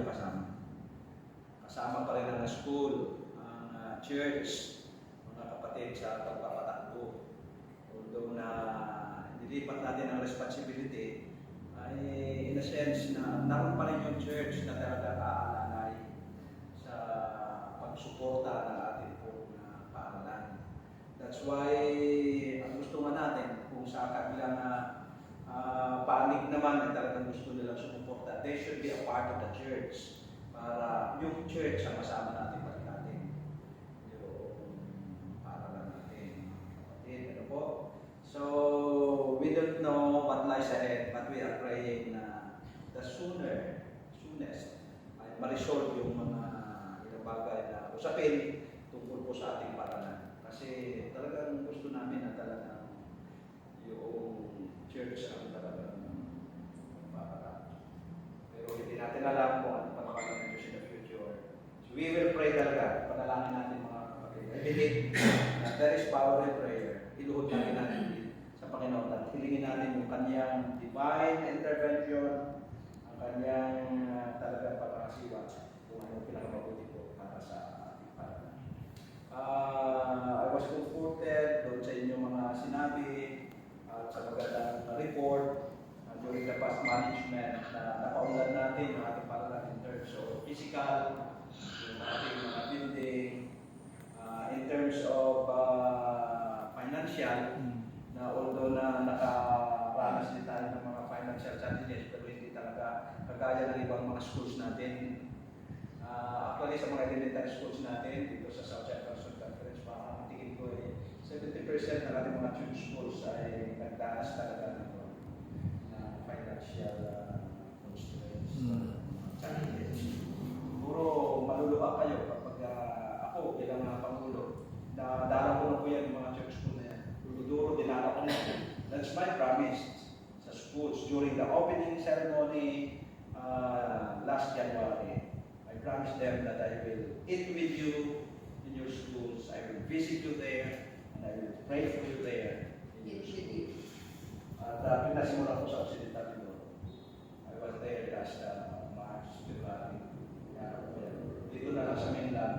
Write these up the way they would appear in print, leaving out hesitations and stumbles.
kasama. Kasama pa rin ang school, ang church, mga kapatid sa pagpapatakbo. Although na nilipat natin ang responsibility, ay in a sense na naroon pa rin yung church na talaga aalalay sa pagsuporta ng ating pong paaralan. That's why ang gusto nga natin, kung sa kabilang panig naman ay talagang gusto nilang sumuporta, they should be a part of the church para yung church ang masama natin natin. Yung paaralan natin. Ano po? So, we don't know what lies ahead, but we are praying na the soonest, ay ma-resolve yung mga ilang bagay na usapin tungkol po sa ating paaralan. Kasi talagang gusto namin na talagang yung church ang talagang paaralan. Pero hindi natin alam kung ano pagkakalan ng Diyos in the future. So we will pray talaga. Panalangin natin mga kapatid. I believe that there is power in prayer. Iluhod natin sa Panginoon at hilingin natin yung kanyang divine intervention, ang kanyang talagang pagkakasiwa kung ano pinakamabuti po para sa ating paaralan. I was comforted doon sa inyong mga sinabi at sa magandang report during the past management na napaunlad natin ang ating paaralan in terms of physical, yung ating mga building, in terms of financial, na although na nakaranas din tayo ng mga financial challenges pero hindi talaga kagaya ng ibang mga schools natin. Actually sa mga elementary schools natin dito sa South Central Conference, ang tingin ko ay 70% ng ating mga church schools ay nagdanas talaga ng financial constraints, challenges. Siguro maluluha kayo kapag ako bilang Pangulo, na dala ko na po yan yung mga church school na yan. Duro dinala ko na yan. That's my promise sa schools during the opening ceremony last January. I promise them that I will eat with you in your schools, I will visit you there, and I will pray for you there in your schools. At pinasimula ko sa Occidental Mindoro. I was there last March, February. Dito na lang sa mainland,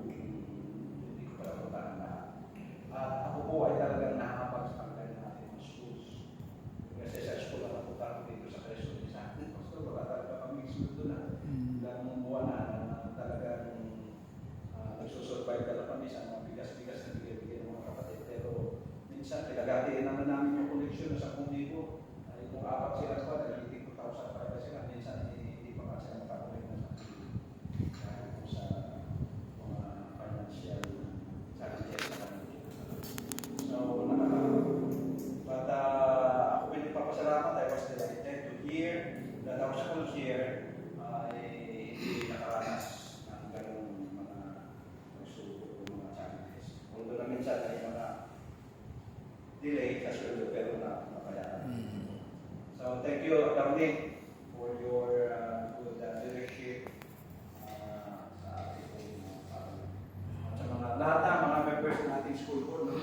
hindi ko pala puntahan lahat. At ako po ay talagang nakakapagsakalagay ng ating mga schools. Kasi sa school na napunta ko dito sa Quezon, sa atin, Pastor, wala talaga kami school na. Ilang buwan na talagang nagsusurvive na kami sa mga bigas-bigas na bigay-bigay ng mga kapatid. Pero minsan, pinagatiin naman namin yung koleksyon sa 10,000. Ay kung apat sila pa, nagiging 2,000 para sila. Minsan, hindi pa kasi makakulit na sa mga financial challenges na kami. So, but ako pinagpapasalamat, I was delighted to hear that our schools here ay hindi nakaranas ng ganong mga nagsubok o mga challenges. Although na minsan ay mga delay sa sweldo pero napayaran. So, thank you, Atty. for your good leadership sa ating paaralan. At sa mga lahat ng mga members ng ating school board,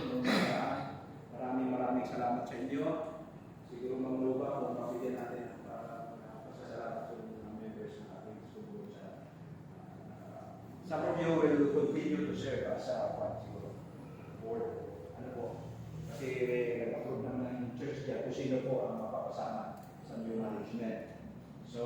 maraming salamat sa inyo. Siguro magluba kung mabigyan natin pasasalamat sa mga members ng ating school board. Some of you will continue to serve as a siguro board. Ano po? Kasi nag-approve naman ng church dyan kung sino po ang mapapasama sa new management. So,